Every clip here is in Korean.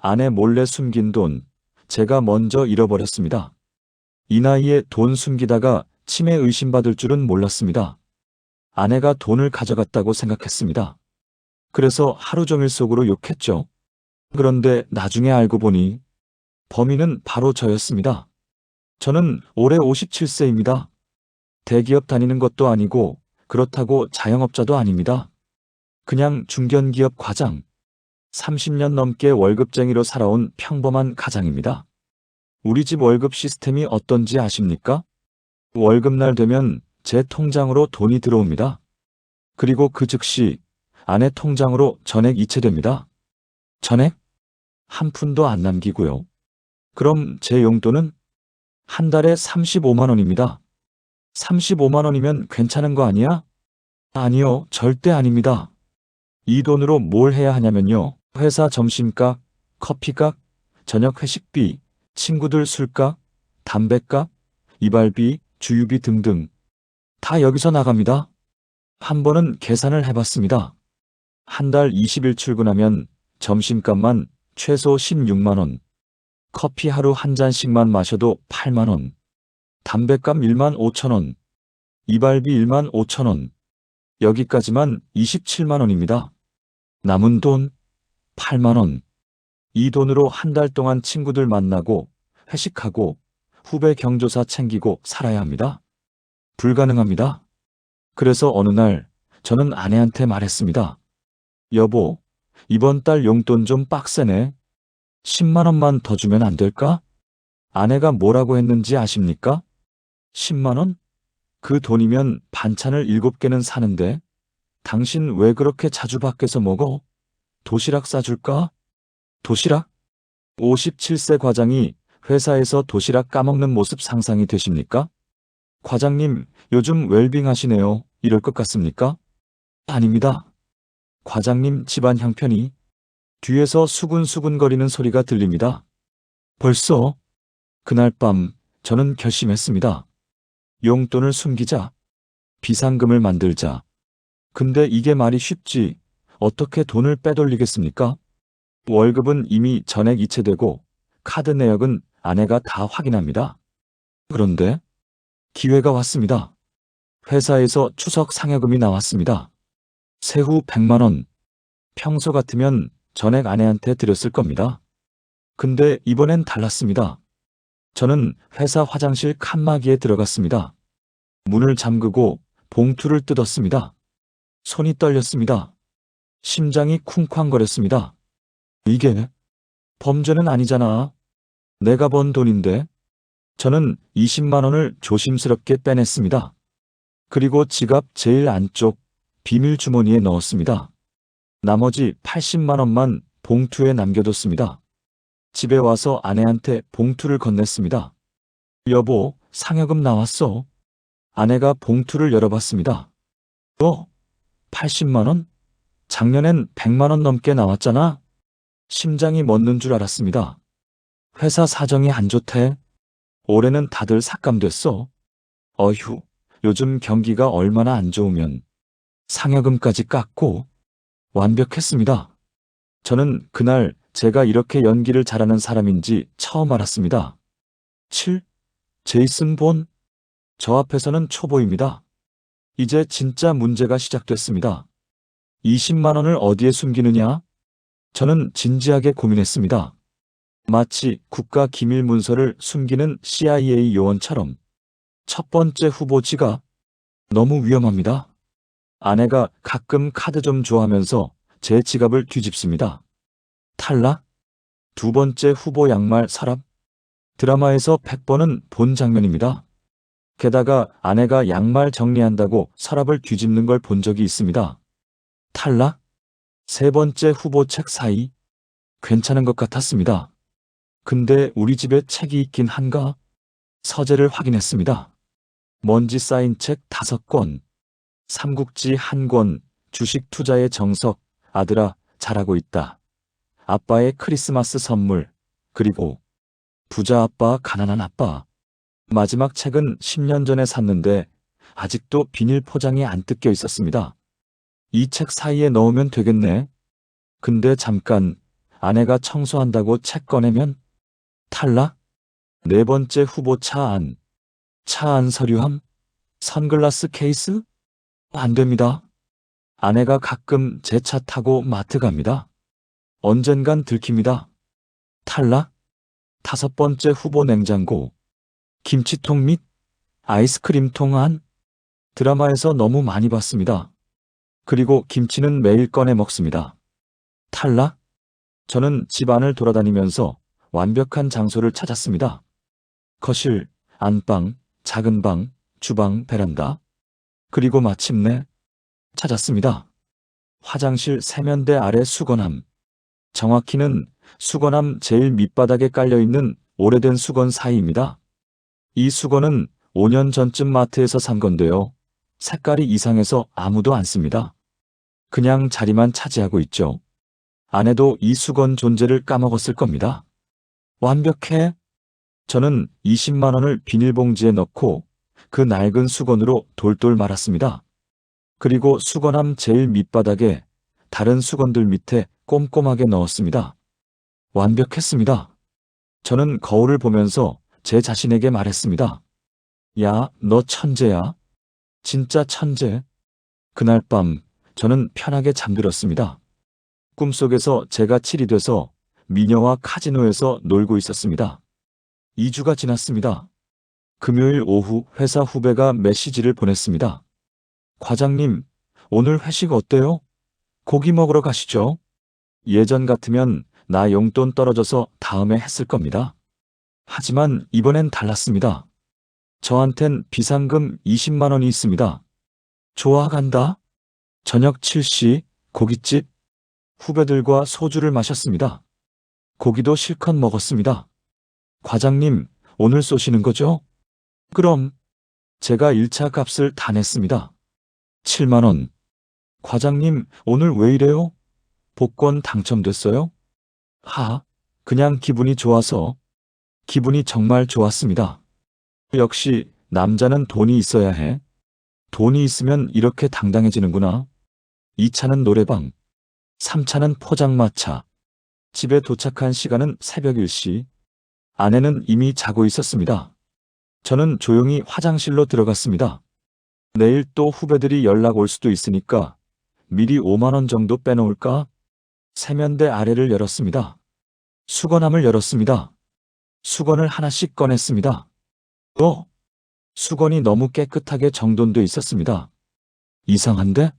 아내 몰래 숨긴 돈, 제가 먼저 잃어버렸습니다. 이 나이에 돈 숨기다가 치매 의심받을 줄은 몰랐습니다. 아내가 돈을 가져갔다고 생각했습니다. 그래서 하루 종일 속으로 욕했죠. 그런데 나중에 알고 보니 범인은 바로 저였습니다. 저는 올해 57세입니다. 대기업 다니는 것도 아니고 그렇다고 자영업자도 아닙니다. 그냥 중견기업 과장, 30년 넘게 월급쟁이로 살아온 평범한 가장입니다. 우리 집 월급 시스템이 어떤지 아십니까? 월급날 되면 제 통장으로 돈이 들어옵니다. 그리고 그 즉시 아내 통장으로 전액 이체됩니다. 전액? 한 푼도 안 남기고요. 그럼 제 용돈은 한 달에 35만 원입니다. 35만 원이면 괜찮은 거 아니야? 아니요, 절대 아닙니다. 이 돈으로 뭘 해야 하냐면요. 회사 점심값, 커피값, 저녁 회식비, 친구들 술값, 담배값, 이발비, 주유비 등등 다 여기서 나갑니다. 한 번은 계산을 해봤습니다. 한 달 20일 출근하면 점심값만 최소 16만 원, 커피 하루 한 잔씩만 마셔도 8만 원, 담배값 1만 5천 원, 이발비 1만 5천 원, 여기까지만 27만 원입니다. 남은 돈 8만 원. 이 돈으로 한 달 동안 친구들 만나고 회식하고 후배 경조사 챙기고 살아야 합니다. 불가능합니다. 그래서 어느 날 저는 아내한테 말했습니다. 여보, 이번 달 용돈 좀 빡세네. 10만 원만 더 주면 안 될까? 아내가 뭐라고 했는지 아십니까? 10만 원? 그 돈이면 반찬을 7개는 사는데 당신 왜 그렇게 자주 밖에서 먹어? 도시락 싸줄까? 도시락? 57세 과장이 회사에서 도시락 까먹는 모습 상상이 되십니까? 과장님, 요즘 웰빙 하시네요. 이럴 것 같습니까? 아닙니다. 과장님 집안 형편이 뒤에서 수근수근거리는 소리가 들립니다. 벌써? 그날 밤 저는 결심했습니다. 용돈을 숨기자. 비상금을 만들자. 근데 이게 말이 쉽지. 어떻게 돈을 빼돌리겠습니까? 월급은 이미 전액 이체되고 카드 내역은 아내가 다 확인합니다. 그런데 기회가 왔습니다. 회사에서 추석 상여금이 나왔습니다. 세후 100만 원. 평소 같으면 전액 아내한테 드렸을 겁니다. 근데 이번엔 달랐습니다. 저는 회사 화장실 칸막이에 들어갔습니다. 문을 잠그고 봉투를 뜯었습니다. 손이 떨렸습니다. 심장이 쿵쾅거렸습니다. 이게 범죄는 아니잖아. 내가 번 돈인데. 저는 20만 원을 조심스럽게 빼냈습니다. 그리고 지갑 제일 안쪽 비밀 주머니에 넣었습니다. 나머지 80만 원만 봉투에 남겨뒀습니다. 집에 와서 아내한테 봉투를 건넸습니다. 여보, 상여금 나왔어. 아내가 봉투를 열어봤습니다. 80만 원? 작년엔 100만 원 넘게 나왔잖아. 심장이 멎는 줄 알았습니다. 회사 사정이 안 좋대. 올해는 다들 삭감됐어. 어휴, 요즘 경기가 얼마나 안 좋으면 상여금까지 깎고. 완벽했습니다. 저는 그날 제가 이렇게 연기를 잘하는 사람인지 처음 알았습니다. 7. 제이슨 본? 저 앞에서는 초보입니다. 이제 진짜 문제가 시작됐습니다. 20만 원을 어디에 숨기느냐? 저는 진지하게 고민했습니다. 마치 국가 기밀 문서를 숨기는 CIA 요원처럼. 첫 번째 후보 지갑. 너무 위험합니다. 아내가 가끔 카드 좀 줘 하면서 제 지갑을 뒤집습니다. 탈락? 두 번째 후보 양말 서랍. 드라마에서 100번은 본 장면입니다. 게다가 아내가 양말 정리한다고 서랍을 뒤집는 걸 본 적이 있습니다. 탈락? 세 번째 후보 책 사이. 괜찮은 것 같았습니다. 근데 우리 집에 책이 있긴 한가? 서재를 확인했습니다. 먼지 쌓인 책 5권. 삼국지 1권, 주식 투자의 정석, 아들아, 잘하고 있다. 아빠의 크리스마스 선물, 그리고 부자 아빠, 가난한 아빠. 마지막 책은 10년 전에 샀는데 아직도 비닐 포장이 안 뜯겨 있었습니다. 이 책 사이에 넣으면 되겠네. 근데 잠깐, 아내가 청소한다고 책 꺼내면 탈락? 네 번째 후보 차 안 서류함? 선글라스 케이스? 안 됩니다. 아내가 가끔 제 차 타고 마트 갑니다. 언젠간 들킵니다. 탈락? 다섯 번째 후보 냉장고, 김치통 및 아이스크림통 안? 드라마에서 너무 많이 봤습니다. 그리고 김치는 매일 꺼내 먹습니다. 탈락? 저는 집 안을 돌아다니면서 완벽한 장소를 찾았습니다. 거실, 안방, 작은 방, 주방, 베란다. 그리고 마침내 찾았습니다. 화장실 세면대 아래 수건함. 정확히는 수건함 제일 밑바닥에 깔려있는 오래된 수건 사이입니다. 이 수건은 5년 전쯤 마트에서 산 건데요. 색깔이 이상해서 아무도 안 씁니다. 그냥 자리만 차지하고 있죠. 아내도 이 수건 존재를 까먹었을 겁니다. 완벽해. 저는 20만 원을 비닐봉지에 넣고 그 낡은 수건으로 돌돌 말았습니다. 그리고 수건함 제일 밑바닥에 다른 수건들 밑에 꼼꼼하게 넣었습니다. 완벽했습니다. 저는 거울을 보면서 제 자신에게 말했습니다. 야, 너 천재야. 진짜 천재. 그날 밤 저는 편하게 잠들었습니다. 꿈속에서 제가 7이 돼서 미녀와 카지노에서 놀고 있었습니다. 2주가 지났습니다. 금요일 오후 회사 후배가 메시지를 보냈습니다. 과장님, 오늘 회식 어때요? 고기 먹으러 가시죠. 예전 같으면 나 용돈 떨어져서 다음에 했을 겁니다. 하지만 이번엔 달랐습니다. 저한텐 비상금 20만 원이 있습니다. 좋아 간다. 저녁 7시 고깃집. 후배들과 소주를 마셨습니다. 고기도 실컷 먹었습니다. 과장님, 오늘 쏘시는 거죠? 그럼 제가 1차 값을 다 냈습니다. 7만 원. 과장님, 오늘 왜 이래요? 복권 당첨됐어요? 그냥 기분이 좋아서. 기분이 정말 좋았습니다. 역시 남자는 돈이 있어야 해. 돈이 있으면 이렇게 당당해지는구나. 2차는 노래방, 3차는 포장마차. 집에 도착한 시간은 새벽 1시. 아내는 이미 자고 있었습니다. 저는 조용히 화장실로 들어갔습니다. 내일 또 후배들이 연락 올 수도 있으니까 미리 5만 원 정도 빼놓을까? 세면대 아래를 열었습니다. 수건함을 열었습니다. 수건을 하나씩 꺼냈습니다. 수건이 너무 깨끗하게 정돈돼 있었습니다. 이상한데?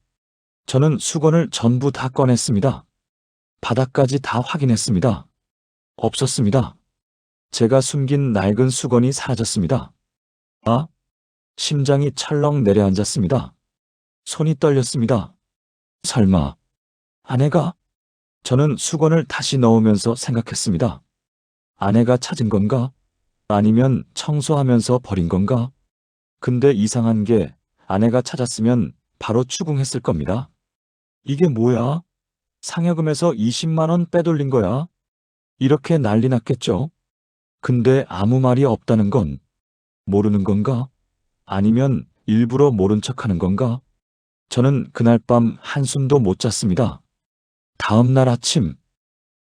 저는 수건을 전부 다 꺼냈습니다. 바닥까지 다 확인했습니다. 없었습니다. 제가 숨긴 낡은 수건이 사라졌습니다. 심장이 철렁 내려앉았습니다. 손이 떨렸습니다. 설마 아내가? 저는 수건을 다시 넣으면서 생각했습니다. 아내가 찾은 건가? 아니면 청소하면서 버린 건가? 근데 이상한 게 아내가 찾았으면 바로 추궁했을 겁니다. 이게 뭐야? 상여금에서 20만 원 빼돌린 거야? 이렇게 난리 났겠죠? 근데 아무 말이 없다는 건 모르는 건가? 아니면 일부러 모른 척하는 건가? 저는 그날 밤 한숨도 못 잤습니다. 다음 날 아침,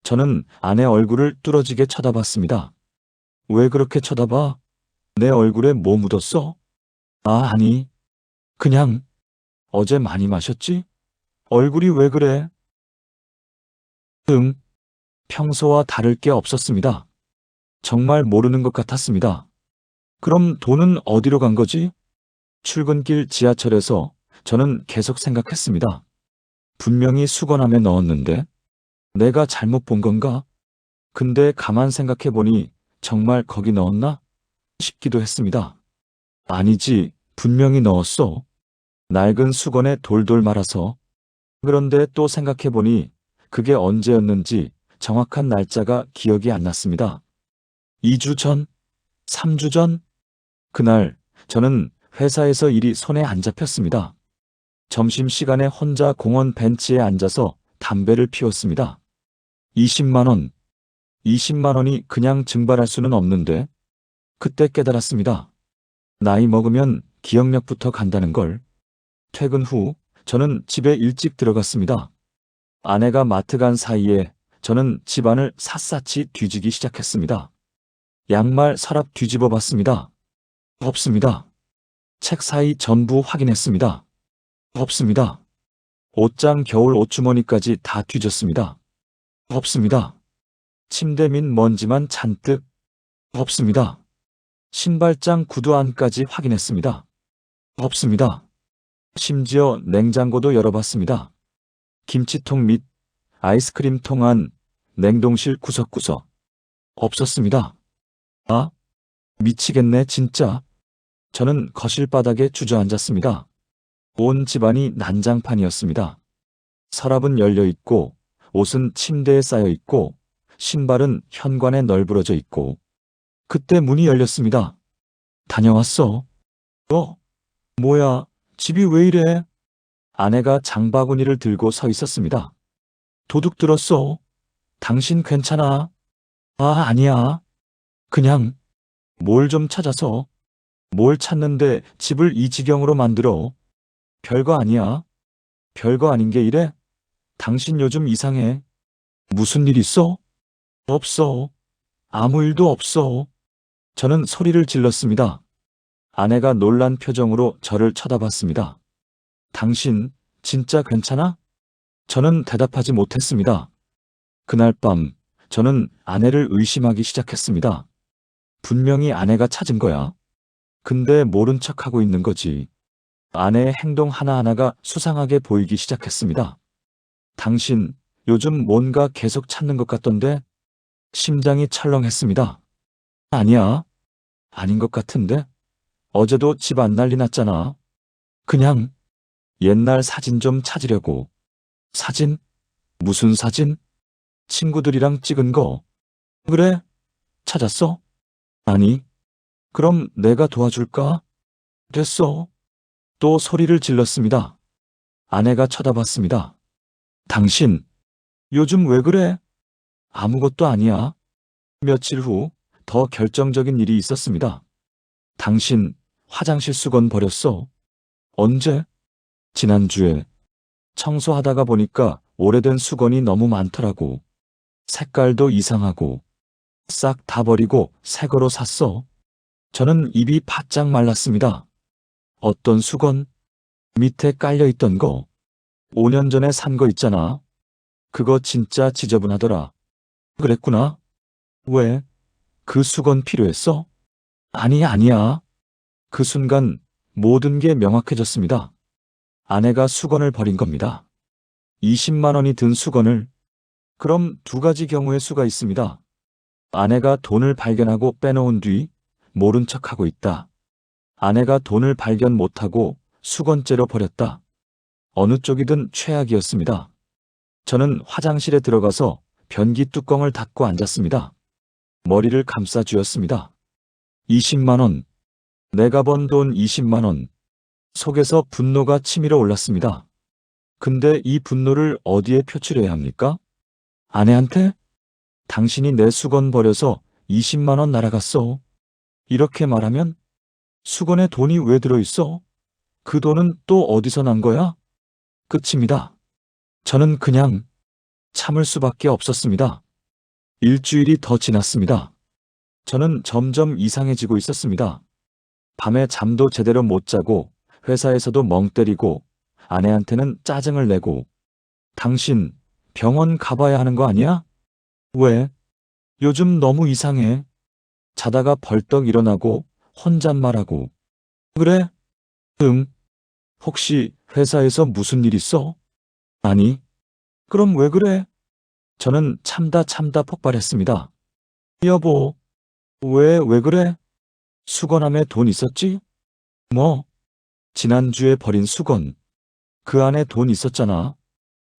저는 아내 얼굴을 뚫어지게 쳐다봤습니다. 왜 그렇게 쳐다봐? 내 얼굴에 뭐 묻었어? 아니. 그냥 어제 많이 마셨지? 얼굴이 왜 그래? 평소와 다를 게 없었습니다. 정말 모르는 것 같았습니다. 그럼 돈은 어디로 간 거지? 출근길 지하철에서 저는 계속 생각했습니다. 분명히 수건함에 넣었는데 내가 잘못 본 건가? 근데 가만 생각해보니 정말 거기 넣었나? 싶기도 했습니다. 아니지, 분명히 넣었어. 낡은 수건에 돌돌 말아서. 그런데 또 생각해보니 그게 언제였는지 정확한 날짜가 기억이 안 났습니다. 2주 전? 3주 전? 그날 저는 회사에서 일이 손에 안 잡혔습니다. 점심시간에 혼자 공원 벤치에 앉아서 담배를 피웠습니다. 20만 원. 20만 원이 그냥 증발할 수는 없는데 그때 깨달았습니다. 나이 먹으면 기억력부터 간다는 걸. 퇴근 후 저는 집에 일찍 들어갔습니다. 아내가 마트 간 사이에 저는 집안을 샅샅이 뒤지기 시작했습니다. 양말 서랍 뒤집어 봤습니다. 없습니다. 책 사이 전부 확인했습니다. 없습니다. 옷장 겨울 옷주머니까지 다 뒤졌습니다. 없습니다. 침대 밑 먼지만 잔뜩. 없습니다. 신발장 구두 안까지 확인했습니다. 없습니다. 심지어 냉장고도 열어봤습니다. 김치통 및 아이스크림통 안, 냉동실 구석구석. 없었습니다. 아, 미치겠네 진짜. 저는 거실 바닥에 주저앉았습니다. 온 집안이 난장판이었습니다. 서랍은 열려 있고, 옷은 침대에 쌓여 있고, 신발은 현관에 널브러져 있고. 그때 문이 열렸습니다. 다녀왔어. 뭐야, 집이 왜 이래? 아내가 장바구니를 들고 서 있었습니다. 도둑 들었어. 당신 괜찮아? 아니야. 그냥 뭘 좀 찾아서. 뭘 찾는데 집을 이 지경으로 만들어. 별거 아니야. 별거 아닌 게 이래? 당신 요즘 이상해. 무슨 일 있어? 없어. 아무 일도 없어. 저는 소리를 질렀습니다. 아내가 놀란 표정으로 저를 쳐다봤습니다. 당신 진짜 괜찮아? 저는 대답하지 못했습니다. 그날 밤 저는 아내를 의심하기 시작했습니다. 분명히 아내가 찾은 거야. 근데 모른 척하고 있는 거지. 아내의 행동 하나하나가 수상하게 보이기 시작했습니다. 당신 요즘 뭔가 계속 찾는 것 같던데? 심장이 철렁했습니다. 아니야. 아닌 것 같은데? 어제도 집 안 난리 났잖아. 그냥 옛날 사진 좀 찾으려고. 사진? 무슨 사진? 친구들이랑 찍은 거. 그래? 찾았어? 아니. 그럼 내가 도와줄까? 됐어. 또 소리를 질렀습니다. 아내가 쳐다봤습니다. 당신, 요즘 왜 그래? 아무것도 아니야. 며칠 후 더 결정적인 일이 있었습니다. 당신, 화장실 수건 버렸어. 언제? 지난주에. 청소하다가 보니까 오래된 수건이 너무 많더라고. 색깔도 이상하고. 싹 다 버리고 새 거로 샀어. 저는 입이 바짝 말랐습니다. 어떤 수건? 밑에 깔려있던 거. 5년 전에 산 거 있잖아. 그거 진짜 지저분하더라. 그랬구나. 왜? 그 수건 필요했어? 아니야. 그 순간 모든 게 명확해졌습니다. 아내가 수건을 버린 겁니다. 20만 원이 든 수건을. 그럼 두 가지 경우의 수가 있습니다. 아내가 돈을 발견하고 빼놓은 뒤 모른 척하고 있다. 아내가 돈을 발견 못하고 수건째로 버렸다. 어느 쪽이든 최악이었습니다. 저는 화장실에 들어가서 변기 뚜껑을 닫고 앉았습니다. 머리를 감싸 쥐었습니다. 20만 원. 내가 번 돈 20만 원. 속에서 분노가 치밀어 올랐습니다. 근데 이 분노를 어디에 표출해야 합니까? 아내한테? 당신이 내 수건 버려서 20만 원 날아갔어. 이렇게 말하면 수건에 돈이 왜 들어있어? 그 돈은 또 어디서 난 거야? 끝입니다. 저는 그냥 참을 수밖에 없었습니다. 일주일이 더 지났습니다. 저는 점점 이상해지고 있었습니다. 밤에 잠도 제대로 못 자고 회사에서도 멍 때리고 아내한테는 짜증을 내고 당신 병원 가봐야 하는 거 아니야? 왜? 요즘 너무 이상해. 자다가 벌떡 일어나고 혼잣말하고. 그래? 응. 혹시 회사에서 무슨 일 있어? 아니. 그럼 왜 그래? 저는 참다 폭발했습니다. 여보, 왜 그래? 수건함에 돈 있었지? 뭐? 지난주에 버린 수건. 그 안에 돈 있었잖아.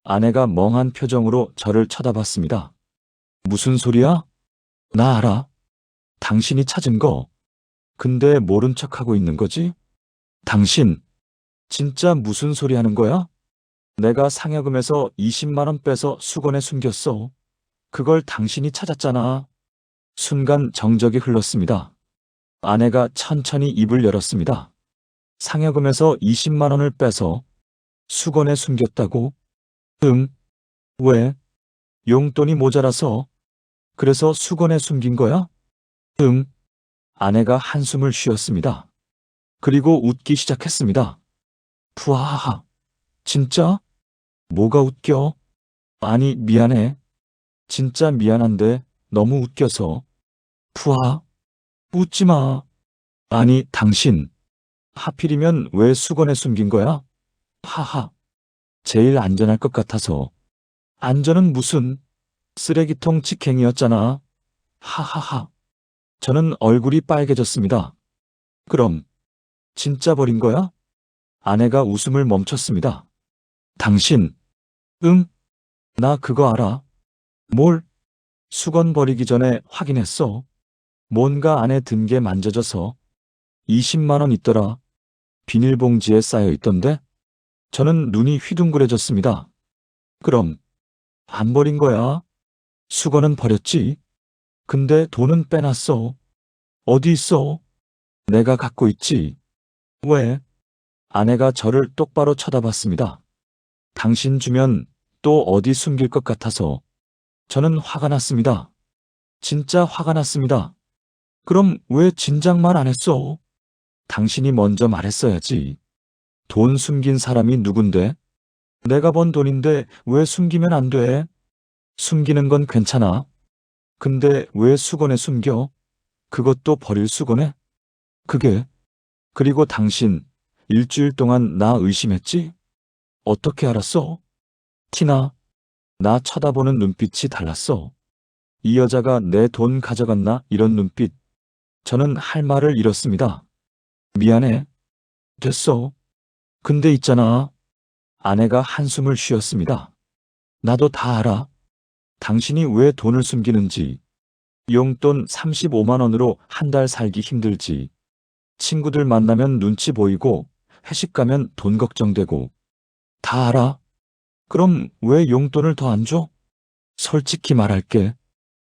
아내가 멍한 표정으로 저를 쳐다봤습니다. 무슨 소리야? 나 알아. 당신이 찾은 거. 근데 모른 척하고 있는 거지? 당신, 진짜 무슨 소리 하는 거야? 내가 상여금에서 20만 원 빼서 수건에 숨겼어. 그걸 당신이 찾았잖아. 순간 정적이 흘렀습니다. 아내가 천천히 입을 열었습니다. 상여금에서 20만 원을 빼서 수건에 숨겼다고? 응. 왜? 용돈이 모자라서. 그래서 수건에 숨긴 거야? 응. 아내가 한숨을 쉬었습니다. 그리고 웃기 시작했습니다. 푸하하하. 진짜? 뭐가 웃겨? 아니, 미안해. 진짜 미안한데 너무 웃겨서. 푸하. 웃지 마. 아니, 당신. 하필이면 왜 수건에 숨긴 거야? 하하. 제일 안전할 것 같아서. 안전은 무슨? 쓰레기통 직행이었잖아. 하하하. 저는 얼굴이 빨개졌습니다. 그럼, 진짜 버린 거야? 아내가 웃음을 멈췄습니다. 당신, 응? 나 그거 알아. 뭘? 수건 버리기 전에 확인했어. 뭔가 안에 든 게 만져져서 20만 원 있더라. 비닐봉지에 쌓여 있던데? 저는 눈이 휘둥그레졌습니다. 그럼, 안 버린 거야? 수건은 버렸지? 근데 돈은 빼놨어. 어디 있어? 내가 갖고 있지. 왜? 아내가 저를 똑바로 쳐다봤습니다. 당신 주면 또 어디 숨길 것 같아서. 저는 화가 났습니다. 진짜 화가 났습니다. 그럼 왜 진작 말 안 했어? 당신이 먼저 말했어야지. 돈 숨긴 사람이 누군데? 내가 번 돈인데 왜 숨기면 안 돼? 숨기는 건 괜찮아. 근데 왜 수건에 숨겨? 그것도 버릴 수건에? 그게. 그리고 당신 일주일 동안 나 의심했지? 어떻게 알았어? 티나. 나 쳐다보는 눈빛이 달랐어. 이 여자가 내 돈 가져갔나? 이런 눈빛. 저는 할 말을 잃었습니다. 미안해. 됐어. 근데 있잖아. 아내가 한숨을 쉬었습니다. 나도 다 알아. 당신이 왜 돈을 숨기는지. 용돈 35만 원으로 한 달 살기 힘들지. 친구들 만나면 눈치 보이고 회식 가면 돈 걱정되고. 다 알아. 그럼 왜 용돈을 더 안 줘? 솔직히 말할게.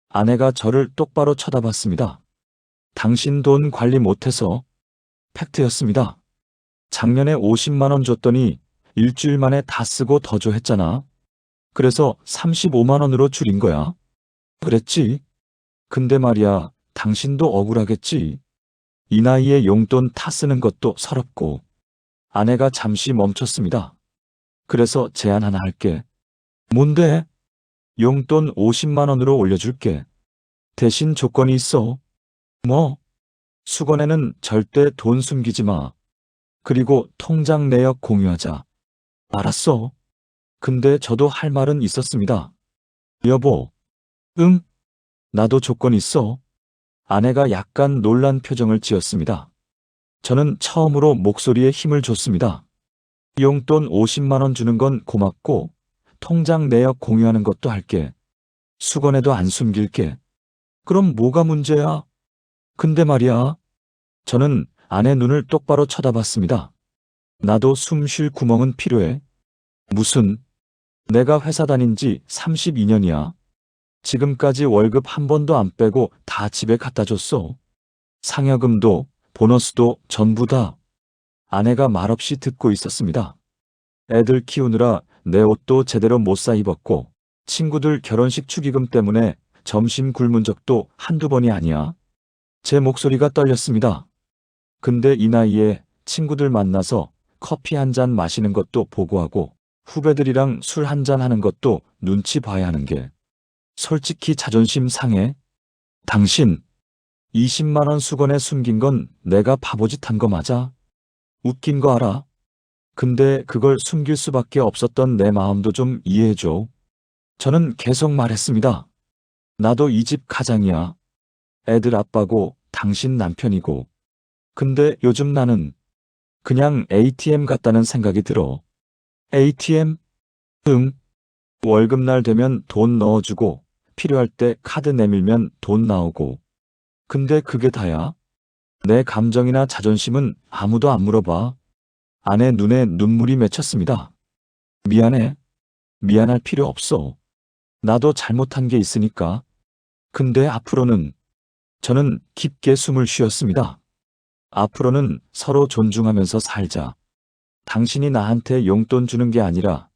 아내가 저를 똑바로 쳐다봤습니다. 당신 돈 관리 못해서. 팩트였습니다. 작년에 50만 원 줬더니 일주일 만에 다 쓰고 더 줘 했잖아. 그래서 35만 원으로 줄인 거야. 그랬지. 근데 말이야, 당신도 억울하겠지. 이 나이에 용돈 타 쓰는 것도 서럽고. 아내가 잠시 멈췄습니다. 그래서 제안 하나 할게. 뭔데? 용돈 50만 원으로 올려줄게. 대신 조건이 있어. 뭐? 수건에는 절대 돈 숨기지 마. 그리고 통장 내역 공유하자. 알았어. 근데 저도 할 말은 있었습니다. 여보. 응? 나도 조건 있어. 아내가 약간 놀란 표정을 지었습니다. 저는 처음으로 목소리에 힘을 줬습니다. 용돈 50만 원 주는 건 고맙고 통장 내역 공유하는 것도 할게. 수건에도 안 숨길게. 그럼 뭐가 문제야? 근데 말이야. 저는 아내 눈을 똑바로 쳐다봤습니다. 나도 숨 쉴 구멍은 필요해. 무슨? 내가 회사 다닌 지 32년이야. 지금까지 월급 한 번도 안 빼고 다 집에 갖다 줬어. 상여금도 보너스도 전부 다. 아내가 말없이 듣고 있었습니다. 애들 키우느라 내 옷도 제대로 못 사 입었고 친구들 결혼식 축의금 때문에 점심 굶은 적도 한두 번이 아니야. 제 목소리가 떨렸습니다. 근데 이 나이에 친구들 만나서 커피 한 잔 마시는 것도 보고하고 후배들이랑 술 한 잔 하는 것도 눈치 봐야 하는 게 솔직히 자존심 상해. 당신 20만 원 수건에 숨긴 건 내가 바보짓 한 거 맞아? 웃긴 거 알아? 근데 그걸 숨길 수밖에 없었던 내 마음도 좀 이해해줘. 저는 계속 말했습니다. 나도 이 집 가장이야. 애들 아빠고 당신 남편이고. 근데 요즘 나는 그냥 ATM 같다는 생각이 들어. ATM? 응. 월급날 되면 돈 넣어주고 필요할 때 카드 내밀면 돈 나오고. 근데 그게 다야? 내 감정이나 자존심은 아무도 안 물어봐. 아내 눈에 눈물이 맺혔습니다. 미안해. 미안할 필요 없어. 나도 잘못한 게 있으니까. 근데 앞으로는 저는 깊게 숨을 쉬었습니다. 앞으로는 서로 존중하면서 살자. 당신이 나한테 용돈 주는 게 아니라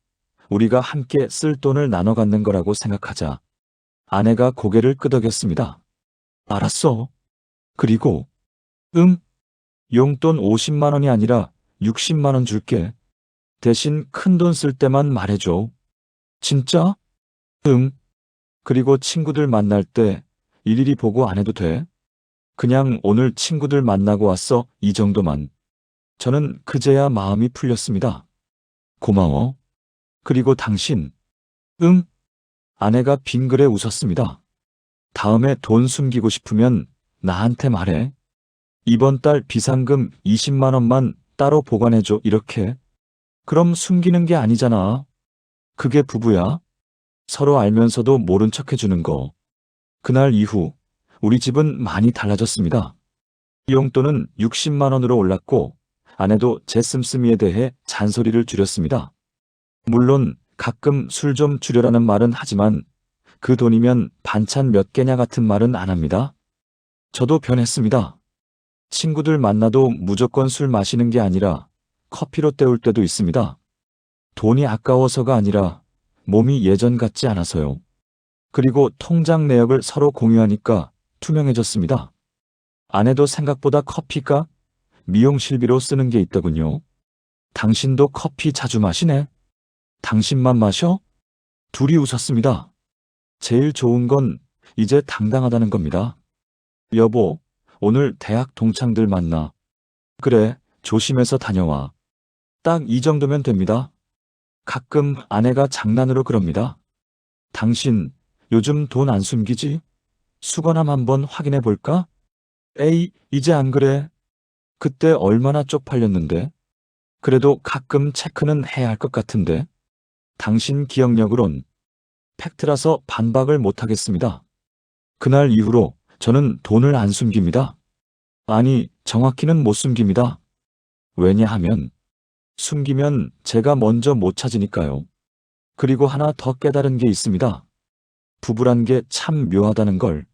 우리가 함께 쓸 돈을 나눠 갖는 거라고 생각하자. 아내가 고개를 끄덕였습니다. 알았어. 그리고, 용돈 50만 원이 아니라 60만 원 줄게. 대신 큰 돈 쓸 때만 말해줘. 진짜? 응. 그리고 친구들 만날 때 일일이 보고 안 해도 돼. 그냥 오늘 친구들 만나고 왔어. 이 정도만. 저는 그제야 마음이 풀렸습니다. 고마워. 그리고 당신. 응? 아내가 빙그레 웃었습니다. 다음에 돈 숨기고 싶으면 나한테 말해. 이번 달 비상금 20만 원만 따로 보관해줘. 이렇게. 그럼 숨기는 게 아니잖아. 그게 부부야. 서로 알면서도 모른 척 해주는 거. 그날 이후 우리 집은 많이 달라졌습니다. 용돈은 60만 원으로 올랐고 아내도 제 씀씀이에 대해 잔소리를 줄였습니다. 물론 가끔 술 좀 줄여라는 말은 하지만 그 돈이면 반찬 몇 개냐 같은 말은 안 합니다. 저도 변했습니다. 친구들 만나도 무조건 술 마시는 게 아니라 커피로 때울 때도 있습니다. 돈이 아까워서가 아니라 몸이 예전 같지 않아서요. 그리고 통장 내역을 서로 공유하니까 투명해졌습니다. 아내도 생각보다 커피가 미용실비로 쓰는 게 있더군요. 당신도 커피 자주 마시네? 당신만 마셔? 둘이 웃었습니다. 제일 좋은 건 이제 당당하다는 겁니다. 여보, 오늘 대학 동창들 만나. 그래, 조심해서 다녀와. 딱 이 정도면 됩니다. 가끔 아내가 장난으로 그럽니다. 당신 요즘 돈 안 숨기지? 수거함 한번 확인해 볼까? 에이, 이제 안 그래. 그때 얼마나 쪽팔렸는데. 그래도 가끔 체크는 해야 할 것 같은데. 당신 기억력으론 팩트라서 반박을 못 하겠습니다. 그날 이후로 저는 돈을 안 숨깁니다. 아니, 정확히는 못 숨깁니다. 왜냐하면 숨기면 제가 먼저 못 찾으니까요. 그리고 하나 더 깨달은 게 있습니다. 부부란 게 참 묘하다는 걸.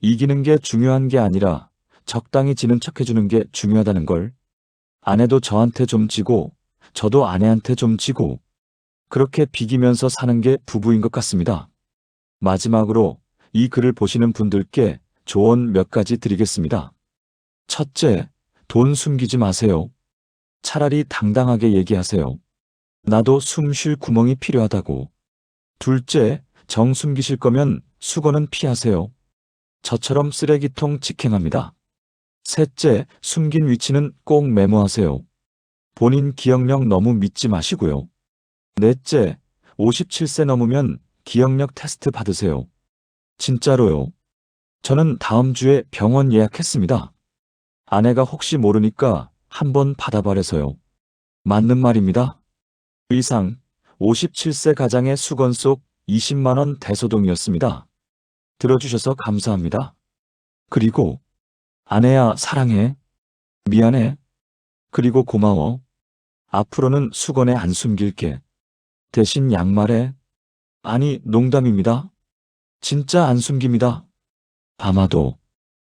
이기는 게 중요한 게 아니라 적당히 지는 척 해주는 게 중요하다는 걸. 아내도 저한테 좀 지고 저도 아내한테 좀 지고 그렇게 비기면서 사는 게 부부인 것 같습니다. 마지막으로 이 글을 보시는 분들께 조언 몇 가지 드리겠습니다. 첫째, 돈 숨기지 마세요. 차라리 당당하게 얘기하세요. 나도 숨 쉴 구멍이 필요하다고. 둘째, 정 숨기실 거면 수거는 피하세요. 저처럼 쓰레기통 직행합니다. 셋째, 숨긴 위치는 꼭 메모하세요. 본인 기억력 너무 믿지 마시고요. 넷째, 57세 넘으면 기억력 테스트 받으세요. 진짜로요. 저는 다음 주에 병원 예약했습니다. 아내가 혹시 모르니까 한번 받아봐래서요. 맞는 말입니다. 이상 57세 가장의 수건 속 20만 원 대소동이었습니다. 들어주셔서 감사합니다. 그리고 아내야 사랑해. 미안해. 그리고 고마워. 앞으로는 수건에 안 숨길게. 대신 양말에. 아니, 농담입니다. 진짜 안 숨깁니다. 아마도